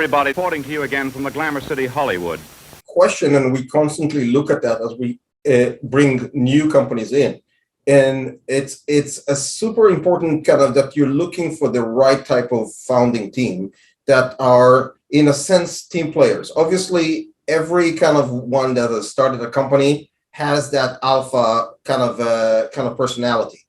everybody. Reporting to you again from the Glamour City, Hollywood. Question, and we constantly look at that as we bring new companies in. And it's a super important kind of that you're looking for the right type of founding team that are, in a sense, team players. Obviously, every kind of one that has started a company has that alpha kind of personality.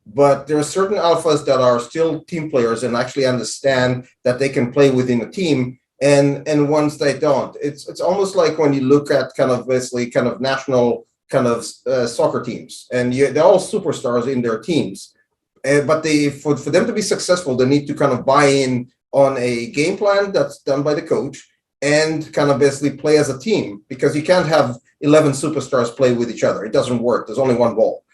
But there are certain alphas that are still team players and actually understand that they can play within a team, and ones they don't. It's almost like when you look at kind of basically kind of national kind of soccer teams, and they're all superstars in their teams. But for them to be successful, they need to kind of buy in on a game plan that's done by the coach and kind of basically play as a team, because you can't have 11 superstars play with each other. It doesn't work. There's only one ball.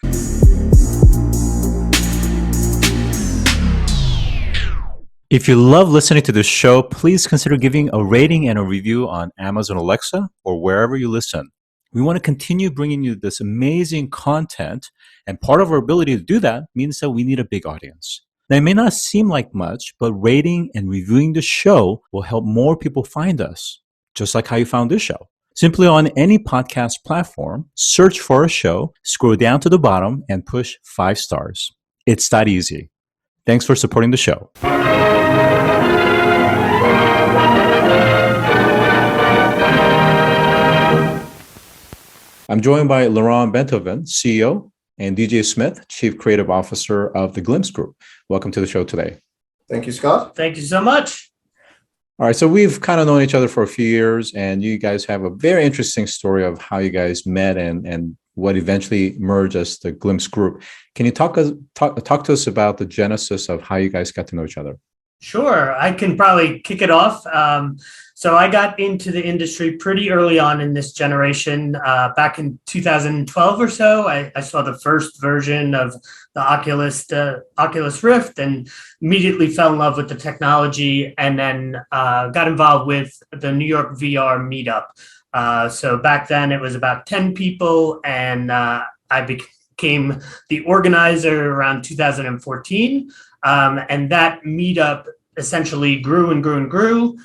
If you love listening to this show, please consider giving a rating and a review on Amazon Alexa or wherever you listen. We want to continue bringing you this amazing content, and part of our ability to do that means that we need a big audience. Now, it may not seem like much, but rating and reviewing the show will help more people find us, just like how you found this show. Simply on any podcast platform, search for a show, scroll down to the bottom, and push 5 stars. It's that easy. Thanks for supporting the show. I'm joined by Lyron Bentovim, CEO, and DJ Smith, Chief Creative Officer of the Glimpse Group. Welcome to the show today. Thank you, Scott. Thank you so much. All right, so we've kind of known each other for a few years, and you guys have a very interesting story of how you guys met and what eventually merged as the Glimpse Group. Can you talk to us about the genesis of how you guys got to know each other? Sure, I can probably kick it off. So I got into the industry pretty early on in this generation. Back in 2012 or so, I saw the first version of the Oculus Rift and immediately fell in love with the technology, and then got involved with the New York VR Meetup. So back then it was about 10 people, and I became the organizer around 2014. And that meetup essentially grew and grew and grew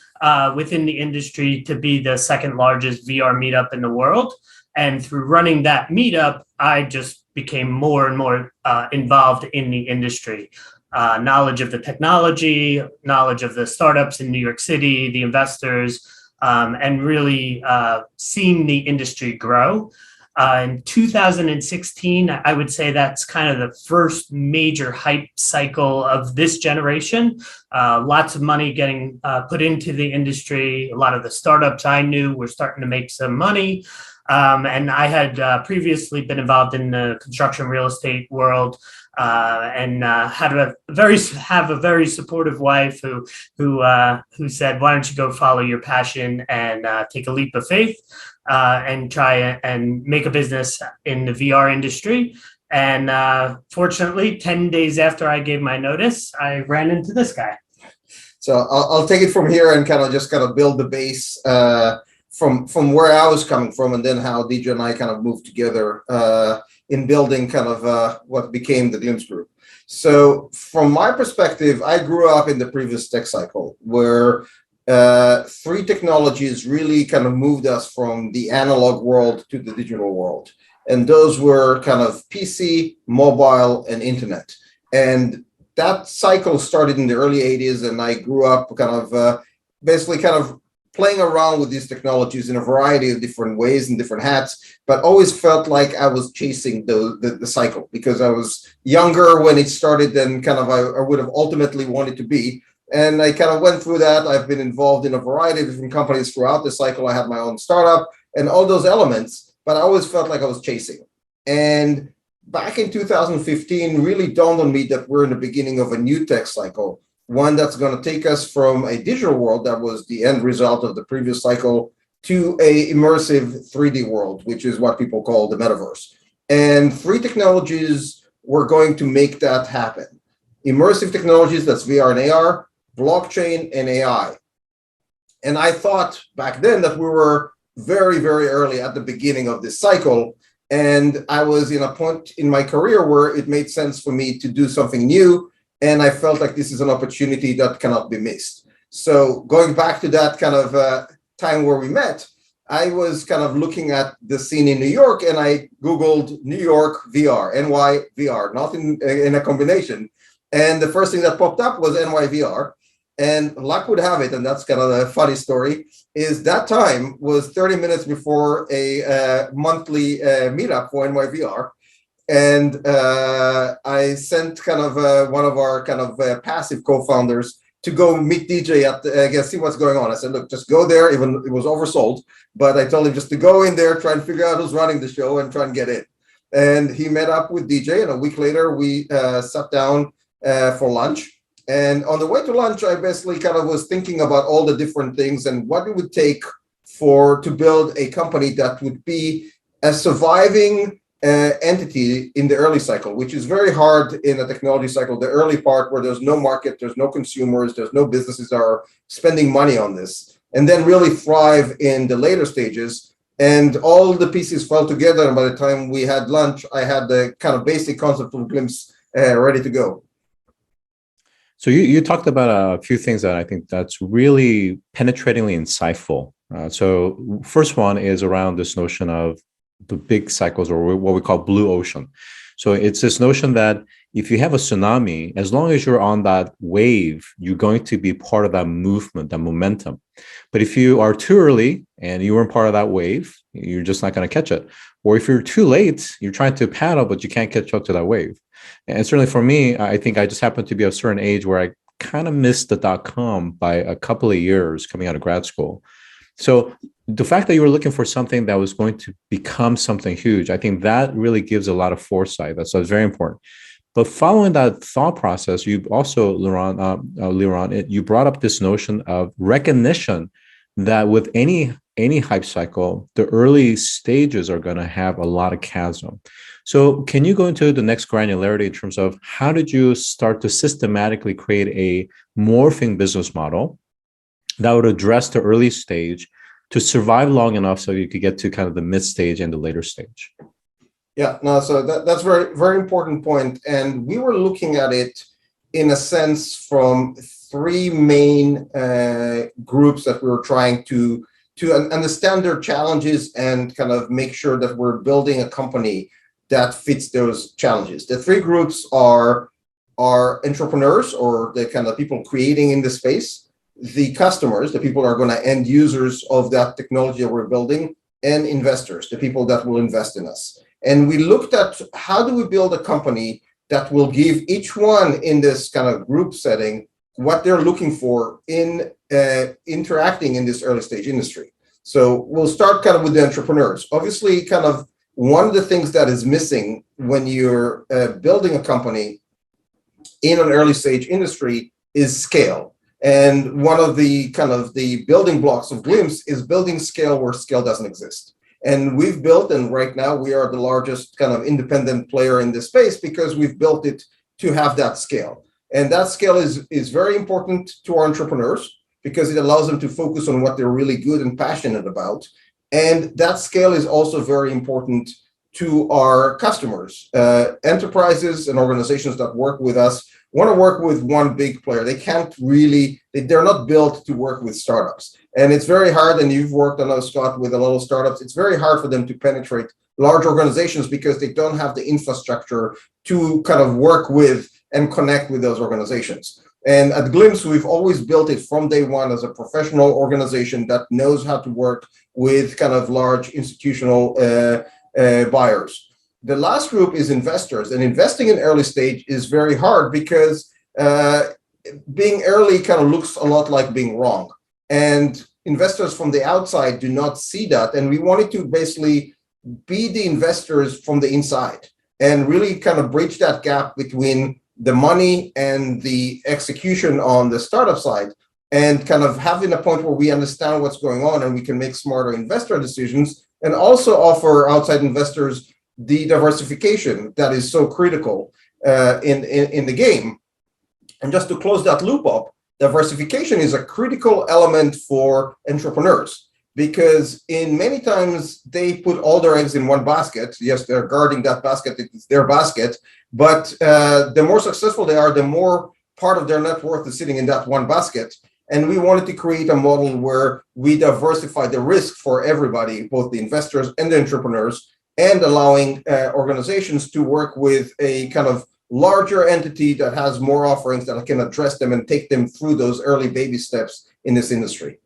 within the industry to be the second largest VR meetup in the world. And through running that meetup, I just became more and more involved in the industry. Knowledge of the technology, knowledge of the startups in New York City, the investors, and really seeing the industry grow. In 2016, I would say that's kind of the first major hype cycle of this generation. Lots of money getting put into the industry. A lot of the startups I knew were starting to make some money. And I had previously been involved in the construction real estate world, and had a very supportive wife who said, "Why don't you go follow your passion and take a leap of faith and try and make a business in the VR industry?" And fortunately, 10 days after I gave my notice, I ran into this guy. So I'll take it from here and kind of build the base from where I was coming from, and then how DJ and I kind of moved together in building kind of what became the Glimpse Group. So from my perspective, I grew up in the previous tech cycle where 3 technologies really kind of moved us from the analog world to the digital world. And those were kind of PC, mobile, and internet. And that cycle started in the early 80s, and I grew up kind of basically kind of playing around with these technologies in a variety of different ways and different hats, but always felt like I was chasing the cycle because I was younger when it started than kind of I would have ultimately wanted to be. And I kind of went through that. I've been involved in a variety of different companies throughout the cycle. I had my own startup and all those elements, but I always felt like I was chasing. And back in 2015, really dawned on me that we're in the beginning of a new tech cycle, one that's going to take us from a digital world that was the end result of the previous cycle to a immersive 3D world, which is what people call the Metaverse. And 3 technologies were going to make that happen. Immersive technologies, that's VR and AR, blockchain, and AI. And I thought back then that we were very, very early at the beginning of this cycle. And I was in a point in my career where it made sense for me to do something new. And I felt like this is an opportunity that cannot be missed. So going back to that kind of time where we met, I was kind of looking at the scene in New York, and I Googled New York VR, NYVR, not in a combination. And the first thing that popped up was NYVR. And luck would have it, and that's kind of a funny story, is that time was 30 minutes before a monthly meetup for NYVR. And I sent kind of one of our kind of passive co-founders to go meet DJ at, see what's going on. I said, look, just go there, even it was oversold. But I told him just to go in there, try and figure out who's running the show and try and get in. And he met up with DJ, and a week later, we sat down for lunch. And on the way to lunch, I basically kind of was thinking about all the different things and what it would take to build a company that would be a surviving entity in the early cycle, which is very hard in a technology cycle, the early part where there's no market, there's no consumers, there's no businesses that are spending money on this, and then really thrive in the later stages. And all the pieces fell together. And by the time we had lunch, I had the kind of basic concept of Glimpse ready to go. So you talked about a few things that I think that's really penetratingly insightful. So first one is around this notion of the big cycles, or what we call blue ocean. So it's this notion that if you have a tsunami, as long as you're on that wave, you're going to be part of that movement, that momentum. But if you are too early and you weren't part of that wave, you're just not going to catch it. Or if you're too late, you're trying to paddle, but you can't catch up to that wave. And certainly for me, I think I just happened to be a certain age where I kind of missed the .com by a couple of years coming out of grad school. So the fact that you were looking for something that was going to become something huge, I think that really gives a lot of foresight. That's very important. But following that thought process, you also, Lyron, you brought up this notion of recognition that with any hype cycle, the early stages are going to have a lot of chasm. So can you go into the next granularity in terms of how did you start to systematically create a morphing business model that would address the early stage to survive long enough so you could get to kind of the mid stage and the later stage? Yeah, no, so that's very, very important point. And we were looking at it in a sense from three main groups that we were trying to understand their challenges and kind of make sure that we're building a company that fits those challenges. The three groups are entrepreneurs, or the kind of people creating in the space, the customers, the people that are going to end users of that technology that we're building, and investors, the people that will invest in us. And we looked at how do we build a company that will give each one in this kind of group setting what they're looking for in interacting in this early stage industry. So we'll start kind of with the entrepreneurs. Obviously, kind of one of the things that is missing when you're building a company in an early stage industry is scale. And one of the kind of the building blocks of Glimpse is building scale where scale doesn't exist. And we've built, and right now we are the largest kind of independent player in this space because we've built it to have that scale. And that scale is very important to our entrepreneurs because it allows them to focus on what they're really good and passionate about. And that scale is also very important to our customers. Enterprises and organizations that work with us want to work with one big player. They can't really, they're not built to work with startups. And it's very hard, and you've worked, I know, Scott, with a lot of startups, it's very hard for them to penetrate large organizations because they don't have the infrastructure to kind of work with and connect with those organizations. And at Glimpse, we've always built it from day one as a professional organization that knows how to work with kind of large institutional buyers. The last group is investors, and investing in early stage is very hard because being early kind of looks a lot like being wrong. And investors from the outside do not see that. And we wanted to basically be the investors from the inside and really kind of bridge that gap between the money and the execution on the startup side, and kind of having a point where we understand what's going on and we can make smarter investor decisions, and also offer outside investors the diversification that is so critical in the game. And just to close that loop up, diversification is a critical element for entrepreneurs because in many times they put all their eggs in one basket. Yes, they're guarding that basket, it's their basket, but the more successful they are, the more part of their net worth is sitting in that one basket. And we wanted to create a model where we diversify the risk for everybody, both the investors and the entrepreneurs, and allowing organizations to work with a kind of larger entity that has more offerings that can address them and take them through those early baby steps in this industry.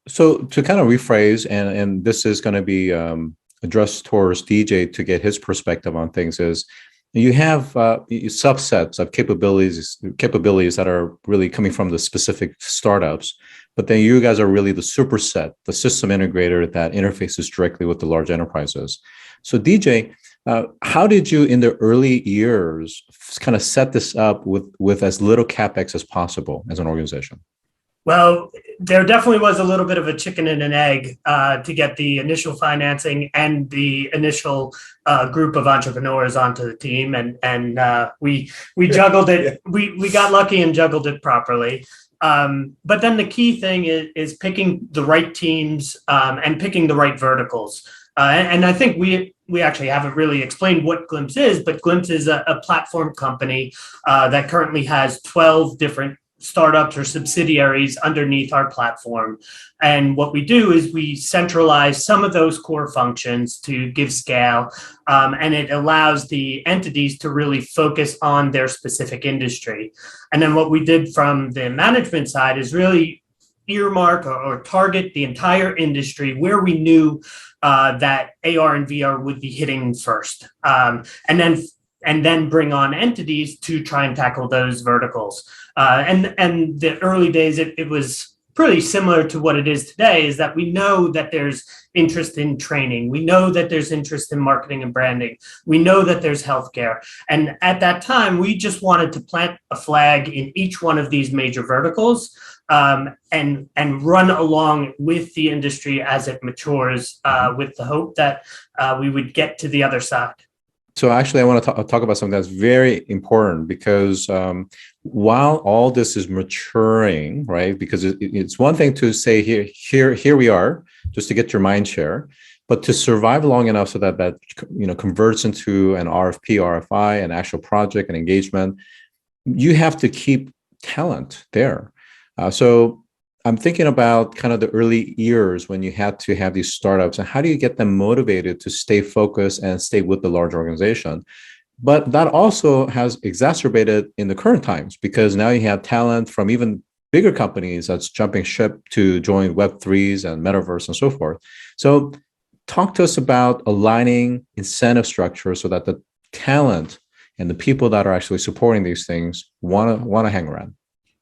So to kind of rephrase, and this is going to be addressed towards DJ to get his perspective on things, is you have subsets of capabilities that are really coming from the specific startups, but then you guys are really the superset, the system integrator that interfaces directly with the large enterprises. So DJ, how did you in the early years kind of set this up with as little CapEx as possible as an organization? Well, there definitely was a little bit of a chicken and an egg to get the initial financing and the initial group of entrepreneurs onto the team, and we juggled it. We got lucky and juggled it properly. But then the key thing is picking the right teams and picking the right verticals. And I think we actually haven't really explained what Glimpse is, but Glimpse is a platform company that currently has 12 different startups or subsidiaries underneath our platform. And what we do is we centralize some of those core functions to give scale, and it allows the entities to really focus on their specific industry. And then what we did from the management side is really earmark or target the entire industry where we knew that AR and VR would be hitting first, and then bring on entities to try and tackle those verticals. And the early days, it was pretty similar to what it is today, is that we know that there's interest in training. We know that there's interest in marketing and branding. We know that there's healthcare. And at that time, we just wanted to plant a flag in each one of these major verticals and run along with the industry as it matures with the hope that we would get to the other side. So actually, I want to talk about something that's very important, because while all this is maturing, right? Because it's one thing to say here we are, just to get your mind share, but to survive long enough so that converts into an RFP, RFI, an actual project, an engagement, you have to keep talent there. So I'm thinking about kind of the early years when you had to have these startups, and how do you get them motivated to stay focused and stay with the large organization? But that also has exacerbated in the current times, because now you have talent from even bigger companies that's jumping ship to join Web3s and Metaverse and so forth. So talk to us about aligning incentive structure so that the talent and the people that are actually supporting these things want to hang around.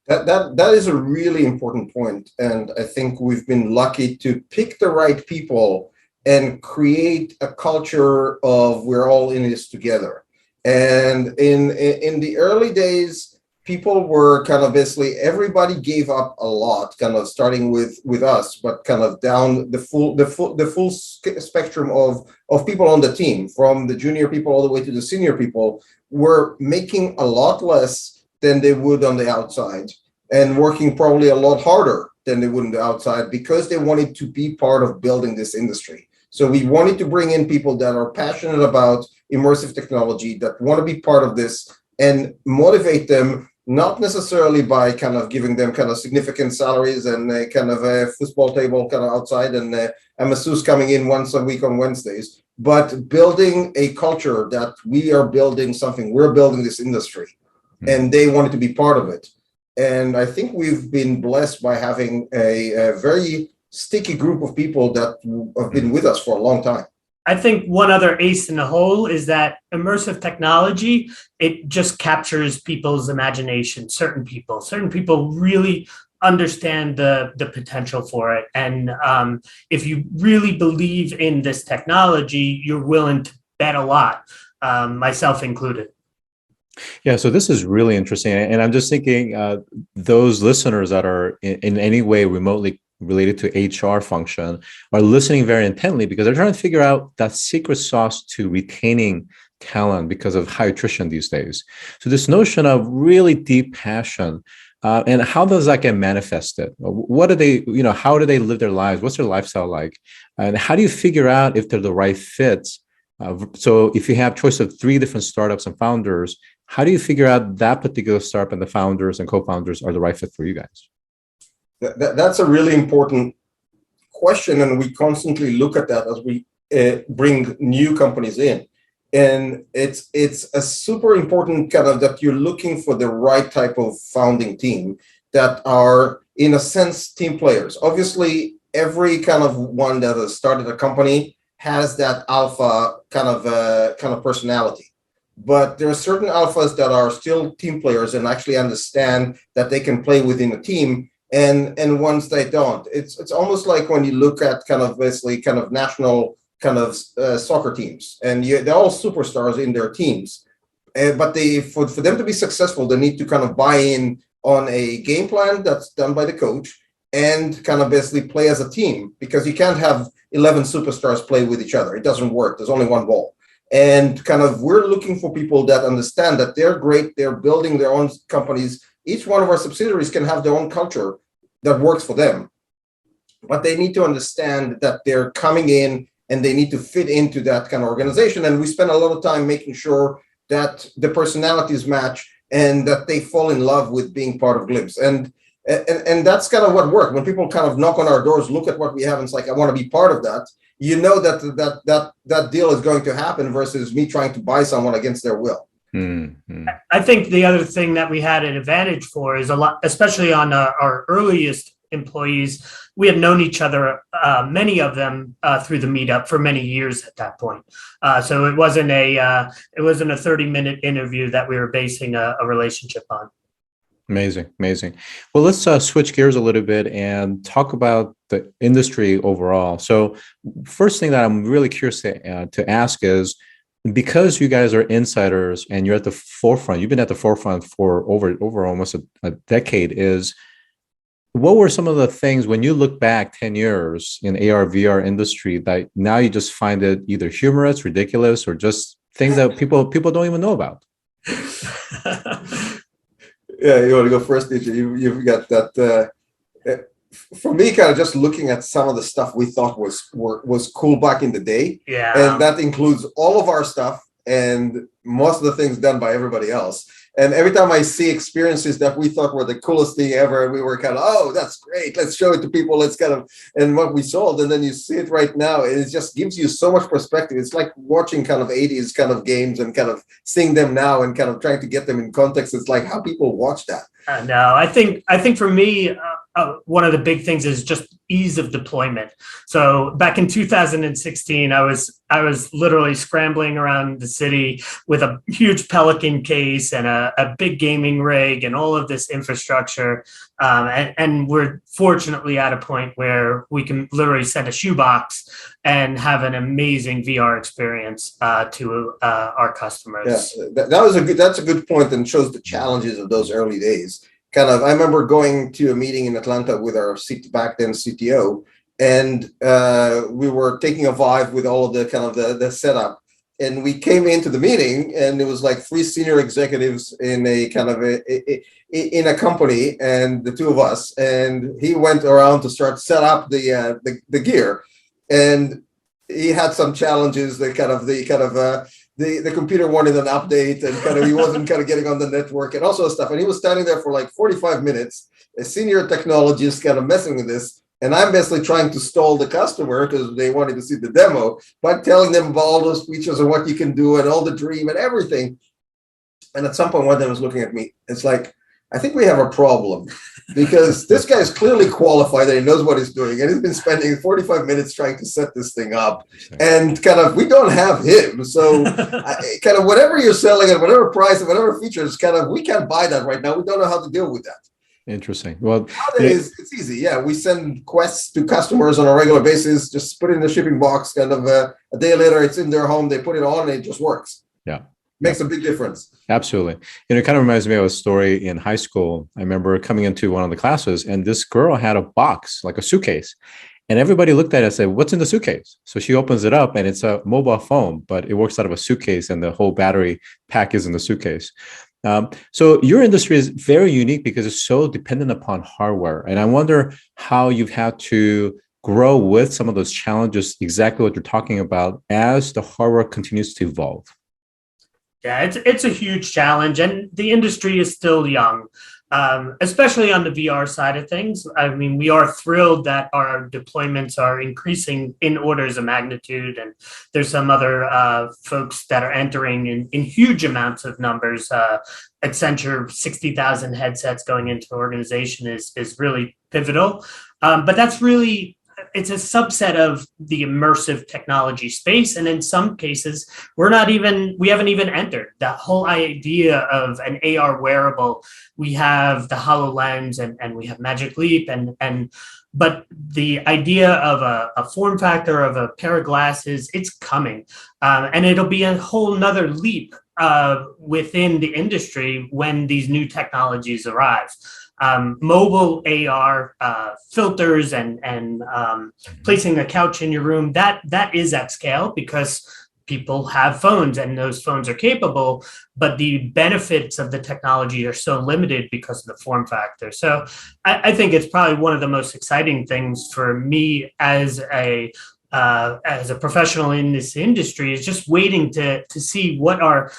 That is a really important point, and I think we've been lucky to pick the right people and create a culture of we're all in this together. And in the early days, people were kind of basically everybody gave up a lot, kind of starting with us, but kind of down the full spectrum of people on the team, from the junior people all the way to the senior people, were making a lot less than they would on the outside, and working probably a lot harder than they would on the outside, because they wanted to be part of building this industry. So we wanted to bring in people that are passionate about immersive technology, that want to be part of this, and motivate them, not necessarily by kind of giving them kind of significant salaries and kind of a football table kind of outside and a masseuse coming in once a week on Wednesdays, but building a culture that we are building something, we're building this industry. And they wanted to be part of it. And I think we've been blessed by having a very sticky group of people that have been with us for a long time. I think one other ace in the hole is that immersive technology, it just captures people's imagination. Certain people really understand the potential for it. And if you really believe in this technology, you're willing to bet a lot, myself included. Yeah, so this is really interesting. And I'm just thinking those listeners that are in any way remotely related to HR function are listening very intently, because they're trying to figure out that secret sauce to retaining talent because of high attrition these days. So this notion of really deep passion, and how does that get manifested? What do they, how do they live their lives? What's their lifestyle like? And how do you figure out if they're the right fits? So if you have choice of 3 different startups and founders, how do you figure out that particular startup and the founders and co-founders are the right fit for you guys? That's a really important question, and we constantly look at that as we bring new companies in. And it's a super important kind of that you're looking for the right type of founding team that are, in a sense, team players. Obviously, every kind of one that has started a company has that alpha kind of personality. But there are certain alphas that are still team players and actually understand that they can play within a team, and ones they don't. It's almost like when you look at kind of basically kind of national kind of soccer teams, and they're all superstars in their teams, but for them to be successful, they need to kind of buy in on a game plan that's done by the coach and kind of basically play as a team, because you can't have 11 superstars play with each other. It doesn't work. There's only one ball. And kind of we're looking for people that understand that they're great. They're building their own companies. Each one of our subsidiaries can have their own culture that works for them, but they need to understand that they're coming in and they need to fit into that kind of organization. And we spend a lot of time making sure that the personalities match and that they fall in love with being part of Glimpse. And that's kind of what worked. When people kind of knock on our doors, look at what we have, and it's like, I want to be part of that. You know that deal is going to happen versus me trying to buy someone against their will. Mm-hmm. I think the other thing that we had an advantage for is a lot, especially on our earliest employees, we had known each other, many of them through the meetup for many years at that point. So it wasn't a 30-minute interview that we were basing a relationship on. Amazing. Well, let's switch gears a little bit and talk about the industry overall. So first thing that I'm really curious to ask is, because you guys are insiders and you're at the forefront, you've been at the forefront for over almost a decade, is what were some of the things when you look back 10 years in AR, VR industry that now you just find it either humorous, ridiculous, or just things that people don't even know about? Yeah, you want to go first, DJ? You've got that. For me, kind of just looking at some of the stuff we thought was cool back in the day. Yeah. And that includes all of our stuff and most of the things done by everybody else. And every time I see experiences that we thought were the coolest thing ever, we were kind of, oh, that's great. Let's show it to people. Let's kind of, and what we sold. And then you see it right now, and it just gives you so much perspective. It's like watching kind of 80s kind of games and kind of seeing them now and kind of trying to get them in context. It's like how people watch that. No, I think for me, one of the big things is just ease of deployment. So back in 2016, I was literally scrambling around the city with a huge Pelican case and a big gaming rig and all of this infrastructure. And we're fortunately at a point where we can literally send a shoebox and have an amazing VR experience to our customers. Yeah, that's a good point, and shows the challenges of those early days. Kind of, I remember going to a meeting in Atlanta with our back then CTO, and we were taking a Vive with all of the kind of the setup. And we came into the meeting, and it was like 3 senior executives in a kind of in a company, and the 2 of us. And he went around to start set up the gear, and he had some challenges. The computer wanted an update, and kind of he wasn't kind of getting on the network and all sorts of stuff. And he was standing there for like 45 minutes, a senior technologist kind of messing with this. And I'm basically trying to stall the customer because they wanted to see the demo, by telling them about all those features and what you can do and all the dream and everything. And at some point, one of them was looking at me. It's like, I think we have a problem, because this guy is clearly qualified and he knows what he's doing. And he's been spending 45 minutes trying to set this thing up. And kind of, we don't have him. So kind of whatever you're selling at whatever price and whatever features, kind of, we can't buy that right now. We don't know how to deal with that. Interesting. Well, nowadays, it's easy. Yeah, we send quests to customers on a regular basis. Just put it in the shipping box. Kind of a day later, it's in their home. They put it on, and it just works. Yeah, makes a big difference. Absolutely. It kind of reminds me of a story in high school. I remember coming into one of the classes, and this girl had a box, like a suitcase, and everybody looked at it and said, "What's in the suitcase?" So she opens it up, and it's a mobile phone, but it works out of a suitcase, and the whole battery pack is in the suitcase. So your industry is very unique because it's so dependent upon hardware. And I wonder how you've had to grow with some of those challenges, exactly what you're talking about, as the hardware continues to evolve. Yeah, it's a huge challenge, and the industry is still young. especially on the VR side of things. I mean, we are thrilled that our deployments are increasing in orders of magnitude, and there's some other folks that are entering in huge amounts of numbers. Accenture, 60,000 headsets going into the organization is really pivotal. But that's really, it's a subset of the immersive technology space. And in some cases, we haven't even entered that whole idea of an AR wearable. We have the HoloLens and we have Magic Leap but the idea of a form factor of a pair of glasses, it's coming. And it'll be a whole nother leap within the industry when these new technologies arrive. Mobile AR filters and placing a couch in your room, that is at scale because people have phones and those phones are capable, but the benefits of the technology are so limited because of the form factor. So I think it's probably one of the most exciting things for me as a professional in this industry is just waiting to see what our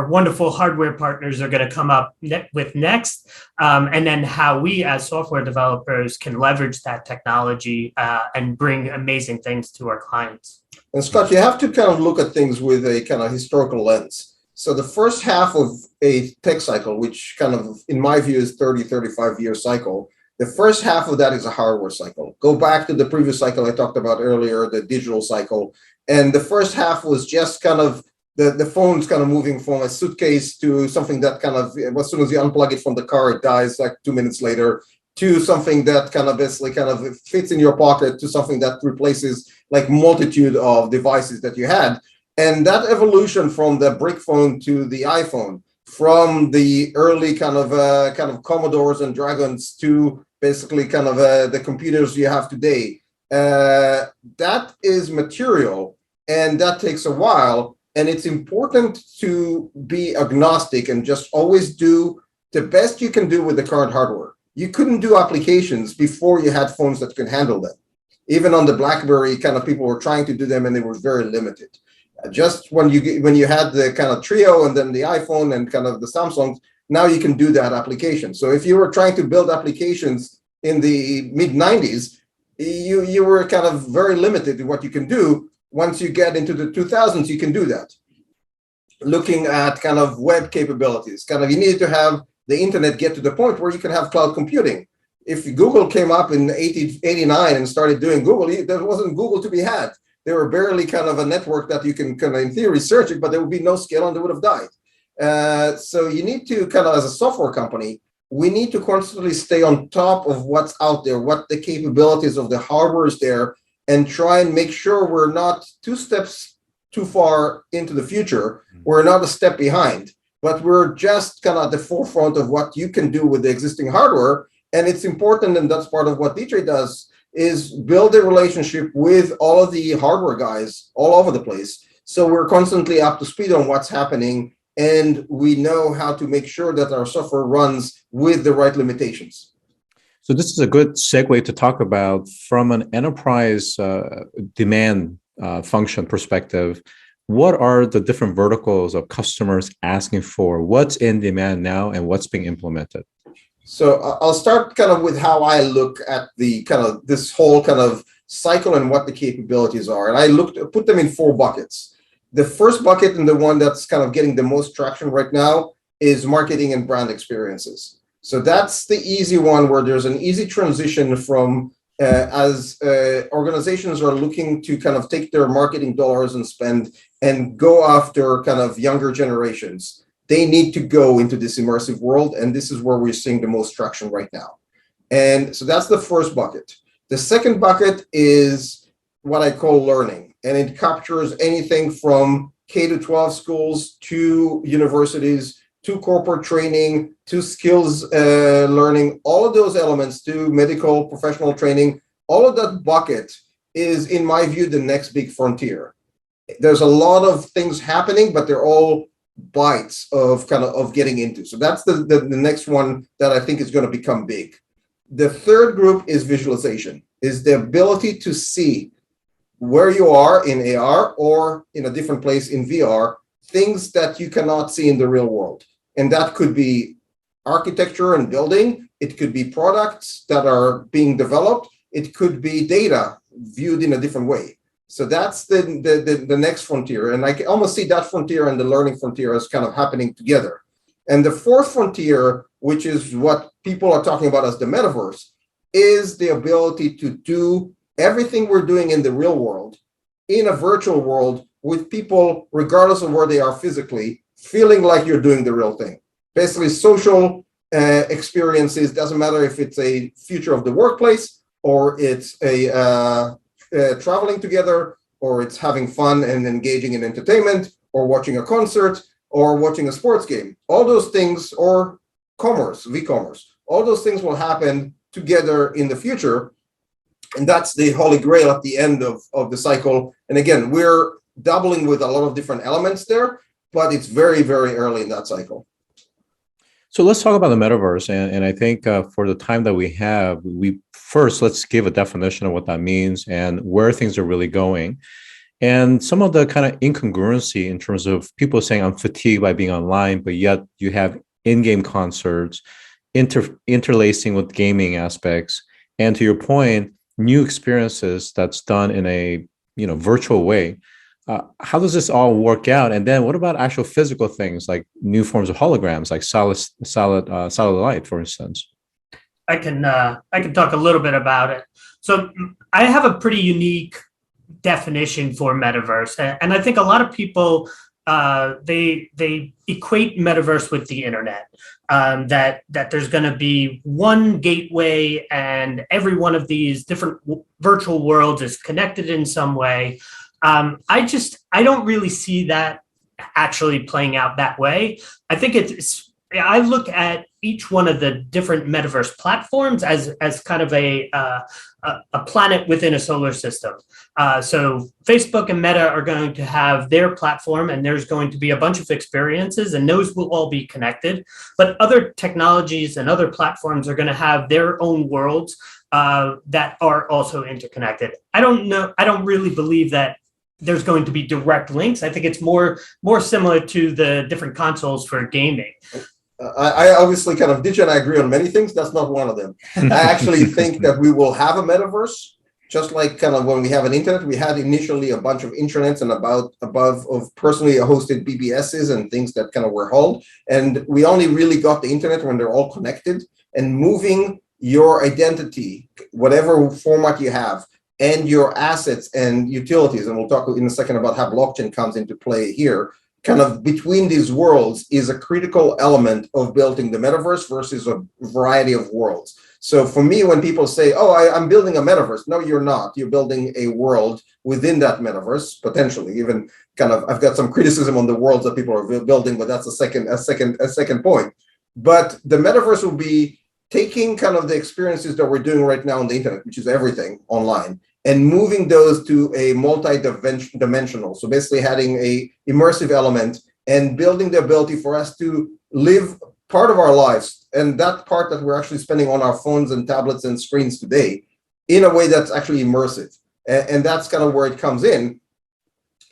wonderful hardware partners are going to come up with next, and then how we as software developers can leverage that technology and bring amazing things to our clients. And Scott, you have to kind of look at things with a kind of historical lens. So the first half of a tech cycle, which kind of, in my view, is 30, 35-year cycle, the first half of that is a hardware cycle. Go back to the previous cycle I talked about earlier, the digital cycle. And the first half was just kind of the phone's kind of moving from a suitcase to something that kind of, as soon as you unplug it from the car, it dies like 2 minutes later, to something that kind of basically kind of fits in your pocket, to something that replaces like multitude of devices that you had. And that evolution from the brick phone to the iPhone, from the early kind of Commodores and Dragons to basically kind of the computers you have today, that is material, and that takes a while. And it's important to be agnostic and just always do the best you can do with the current hardware. You couldn't do applications before you had phones that could handle them. Even on the BlackBerry, kind of people were trying to do them, and they were very limited. Just when you had the kind of Trio and then the iPhone and kind of the Samsungs, now you can do that application. So if you were trying to build applications in the mid-90s, you were kind of very limited in what you can do. Once you get into the 2000s, you can do that. Looking at kind of web capabilities, kind of you needed to have the internet get to the point where you can have cloud computing. If Google came up in 89 and started doing Google, there wasn't Google to be had. They were barely kind of a network that you can kind of, in theory, search it, but there would be no scale and they would have died. So you need to kind of, as a software company, we need to constantly stay on top of what's out there, what the capabilities of the hardware is there, and try and make sure we're not 2 steps too far into the future. We're not a step behind, but we're just kind of at the forefront of what you can do with the existing hardware. And it's important, and that's part of what DJ does, is build a relationship with all of the hardware guys all over the place. So we're constantly up to speed on what's happening, and we know how to make sure that our software runs with the right limitations. So this is a good segue to talk about from an enterprise demand function perspective. What are the different verticals of customers asking for? What's in demand now and what's being implemented? So I'll start kind of with how I look at the kind of this whole kind of cycle and what the capabilities are. And I put them in 4 buckets. The first bucket, and the one that's kind of getting the most traction right now, is marketing and brand experiences. So that's the easy one, where there's an easy transition from as organizations are looking to kind of take their marketing dollars and spend and go after kind of younger generations. They need to go into this immersive world, and this is where we're seeing the most traction right now. And so that's the first bucket. The second bucket is what I call learning, and it captures anything from K-12 schools to universities to corporate training to skills learning, all of those elements, to medical professional training. All of that bucket is, in my view, the next big frontier. There's a lot of things happening, but they're all bites of kind of getting into. So that's the next one that I think is going to become big. The third group is visualization, is the ability to see where you are in AR or in a different place in VR, things that you cannot see in the real world. And that could be architecture and building. It could be products that are being developed. It could be data viewed in a different way. So that's the next frontier. And I can almost see that frontier and the learning frontier as kind of happening together. And the fourth frontier, which is what people are talking about as the metaverse, is the ability to do everything we're doing in the real world, in a virtual world, with people, regardless of where they are physically, feeling like you're doing the real thing. Basically, social experiences, doesn't matter if it's a future of the workplace, or it's traveling together, or it's having fun and engaging in entertainment, or watching a concert, or watching a sports game. All those things, or commerce, v-commerce, all those things will happen together in the future. And that's the holy grail at the end of the cycle. And again, we're doubling with a lot of different elements there, but it's very, very early in that cycle. So let's talk about the metaverse. And I think for the time that we have, let's give a definition of what that means and where things are really going. And some of the kind of incongruency in terms of people saying, I'm fatigued by being online, but yet you have in-game concerts, interlacing with gaming aspects. And to your point, new experiences that's done in a virtual way. How does this all work out? And then what about actual physical things like new forms of holograms, like solid light, for instance? I can talk a little bit about it. So I have a pretty unique definition for metaverse, and I think a lot of people they equate metaverse with the internet. That there's going to be one gateway, and every one of these different virtual worlds is connected in some way. I don't really see that actually playing out that way. I think I look at each one of the different metaverse platforms as kind of a planet within a solar system. So Facebook and Meta are going to have their platform, and there's going to be a bunch of experiences, and those will all be connected. But other technologies and other platforms are going to have their own worlds that are also interconnected. I don't really believe that there's going to be direct links. I think it's more similar to the different consoles for gaming. I obviously kind of DJ and I agree on many things. That's not one of them. I actually think that we will have a metaverse, just like kind of when we have an internet. We had initially a bunch of intranets and above of personally hosted BBSs and things that kind of were held. And we only really got the internet when they're all connected, and moving your identity, whatever format you have, and your assets and utilities. And we'll talk in a second about how blockchain comes into play here. Kind of between these worlds is a critical element of building the metaverse versus a variety of worlds. So for me, when people say, oh, I'm building a metaverse, no, you're not. You're building a world within that metaverse, potentially. Even kind of, I've got some criticism on the worlds that people are building, but that's a second point. But the metaverse will be taking kind of the experiences that we're doing right now on the internet, which is everything online, and moving those to a multi-dimensional. So basically having a immersive element and building the ability for us to live part of our lives, and that part that we're actually spending on our phones and tablets and screens today, in a way that's actually immersive. And that's kind of where it comes in.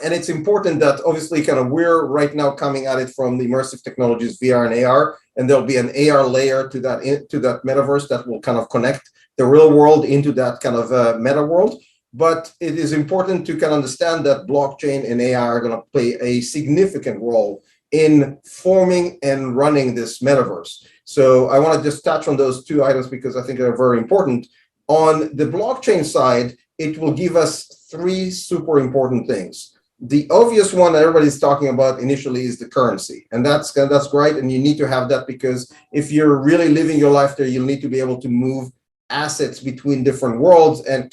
And it's important that obviously kind of we're right now coming at it from the immersive technologies, VR and AR, and there'll be an AR layer to that metaverse that will kind of connect the real world into that kind of meta world. But it is important to kind of understand that blockchain and AI are going to play a significant role in forming and running this metaverse. So I want to just touch on those two items because I think they're very important. On the blockchain side, it will give us three super important things. The obvious one that everybody's talking about initially is the currency. And that's great. And you need to have that because if you're really living your life there, you'll need to be able to move assets between different worlds, and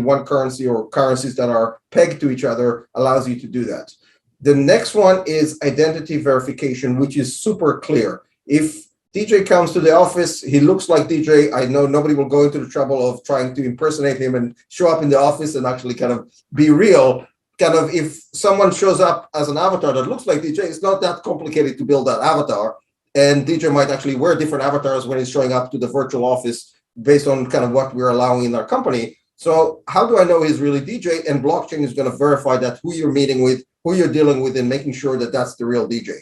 one currency or currencies that are pegged to each other allows you to do that. The next one is identity verification, which is super clear. If DJ comes to the office, he looks like DJ. I know nobody will go into the trouble of trying to impersonate him and show up in the office and actually kind of be real. Kind of if someone shows up as an avatar that looks like DJ, it's not that complicated to build that avatar. And DJ might actually wear different avatars when he's showing up to the virtual office based on kind of what we're allowing in our company. So how do I know he's really DJ? And blockchain is going to verify that who you're meeting with, who you're dealing with, and making sure that that's the real DJ.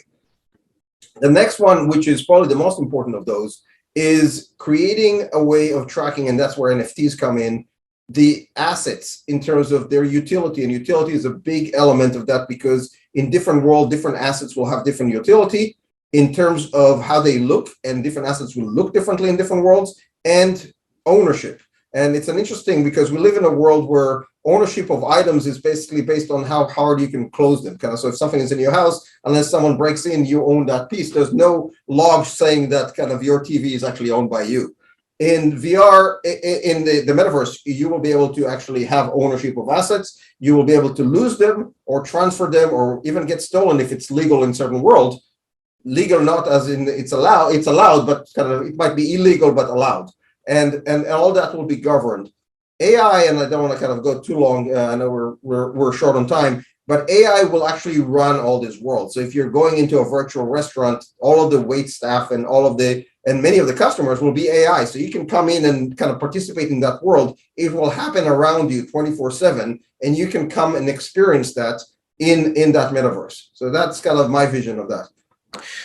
The next one, which is probably the most important of those, is creating a way of tracking, and that's where NFTs come in, the assets in terms of their utility. And utility is a big element of that, because in different world, different assets will have different utility in terms of how they look, and different assets will look differently in different worlds, and ownership. And it's an interesting, because we live in a world where ownership of items is basically based on how hard you can close them. So if something is in your house, unless someone breaks in, you own that piece. There's no log saying that your TV is actually owned by you. In VR, in the Metaverse, you will be able to actually have ownership of assets. You will be able to lose them or transfer them or even get stolen if it's legal in certain worlds. Legal, not as in it's allowed, but it might be illegal, but allowed. And all that will be governed. AI, and I don't want to go too long. I know we're short on time, but AI will actually run all this world. So if you're going into a virtual restaurant, all of the wait staff and many of the customers will be AI. So you can come in and participate in that world. It will happen around you 24/7, and you can come and experience that in that metaverse. So that's my vision of that.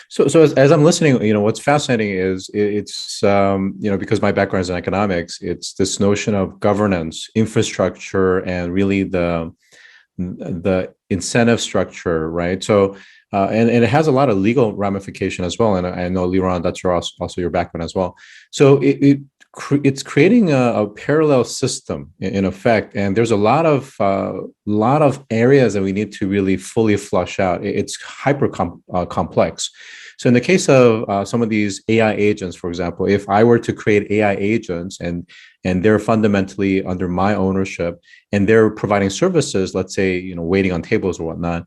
So as I'm listening, what's fascinating is it's because my background is in economics, it's this notion of governance, infrastructure, and really the incentive structure, right? So and it has a lot of legal ramification as well. And I know, Lyron, that's also your background as well. So it's creating a parallel system in effect, and there's a lot of areas that we need to really fully flush out. It's hyper complex. So in the case of some of these AI agents, for example, if I were to create AI agents and they're fundamentally under my ownership and they're providing services, let's say waiting on tables or whatnot,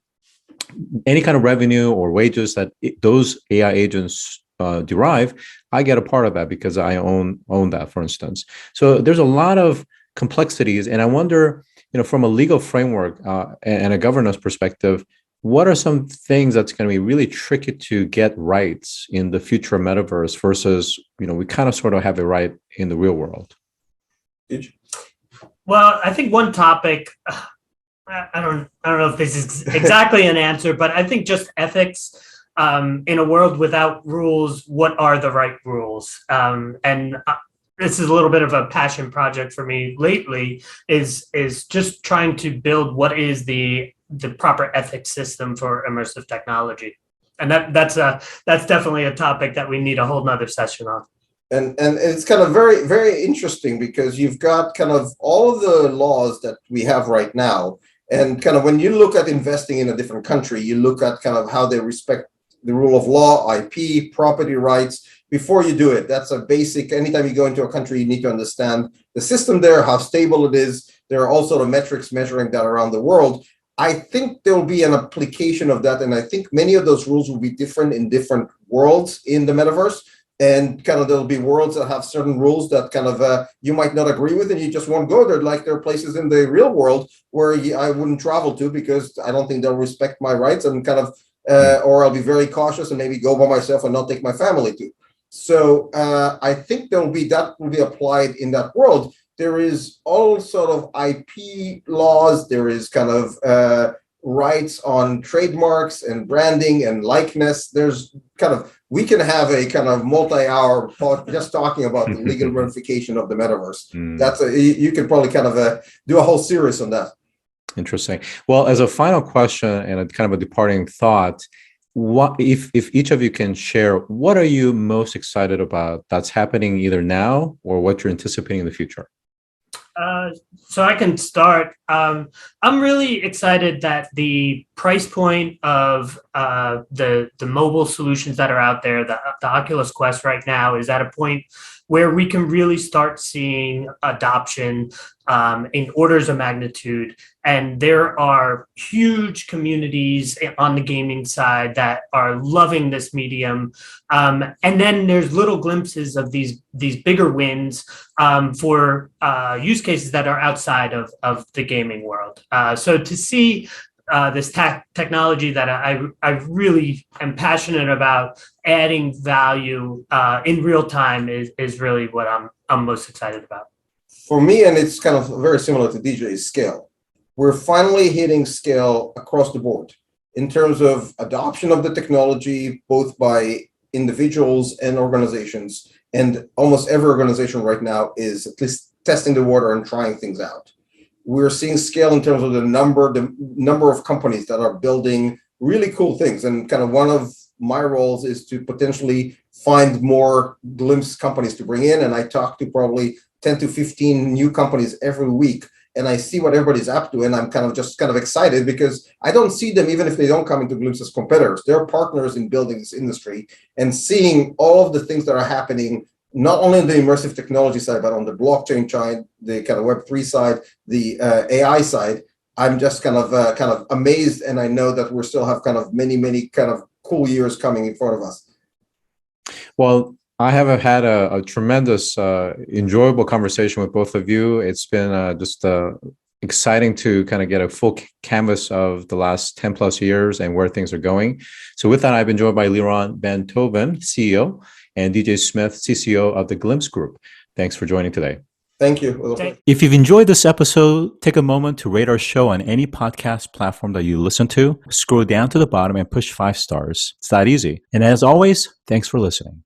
any kind of revenue or wages that those AI agents derive, I get a part of that because I own that, for instance. So there's a lot of complexities, and I wonder, from a legal framework and a governance perspective, what are some things that's going to be really tricky to get rights in the future metaverse versus we sort of have it right in the real world? Well, I think one topic, I don't know if this is exactly an answer, but I think just ethics. In a world without rules, what are the right rules? And this is a little bit of a passion project for me lately, is just trying to build what is the proper ethics system for immersive technology. And that's definitely a topic that we need a whole nother session on. And it's very, very interesting, because you've got all of the laws that we have right now. And when you look at investing in a different country, you look at how they respect the rule of law, IP, property rights, before you do it. That's a basic. Anytime you go into a country, you need to understand the system there, how stable it is. There are also the metrics measuring that around the world. I think there will be an application of that, and I think many of those rules will be different in different worlds in the metaverse. And there'll be worlds that have certain rules that you might not agree with, and you just won't go there. Like there are places in the real world where I wouldn't travel to, because I don't think they'll respect my rights, and or I'll be very cautious and maybe go by myself and not take my family to. So I think that will be applied in that world. There is all sort of IP laws. There is rights on trademarks and branding and likeness. There's we can have a multi-hour talk just talking about the legal ramification of the metaverse. That's you could probably do a whole series on that. Interesting. Well, as a final question and a departing thought, what if each of you can share, what are you most excited about that's happening either now or what you're anticipating in the future? So I can start. I'm really excited that the price point of the mobile solutions that are out there, the Oculus Quest right now, is at a point where we can really start seeing adoption in orders of magnitude. And there are huge communities on the gaming side that are loving this medium. And then there's little glimpses of these bigger wins for use cases that are outside of the gaming world. So to see this technology that I really am passionate about adding value in real time is really what I'm most excited about. For me, and it's very similar to DJ's, scale. We're finally hitting scale across the board. in terms of adoption of the technology, both by individuals and organizations. And almost every organization right now is at least testing the water and trying things out. We're seeing scale in terms of the number of companies that are building really cool things. And kind of one of my roles is to potentially find more Glimpse companies to bring in. And I talk to probably 10 to 15 new companies every week. And I see what everybody's up to. And I'm kind of excited because I don't see them, even if they don't come into Glimpse as competitors. They're partners in building this industry, and seeing all of the things that are happening, not only on the immersive technology side, but on the blockchain side, the kind of Web3 side, the AI side. I'm just kind of amazed, and I know that we still have kind of many kind of cool years coming in front of us. Well, I have had a tremendous, enjoyable conversation with both of you. It's been just exciting to kind of get a full canvas of the last 10 plus years and where things are going. So with that, I've been joined by Lyron Bentovim, CEO, and DJ Smith, CCO of the Glimpse Group. Thanks for joining today. Thank you. If you've enjoyed this episode, take a moment to rate our show on any podcast platform that you listen to. Scroll down to the bottom and push 5 stars. It's that easy. And as always, thanks for listening.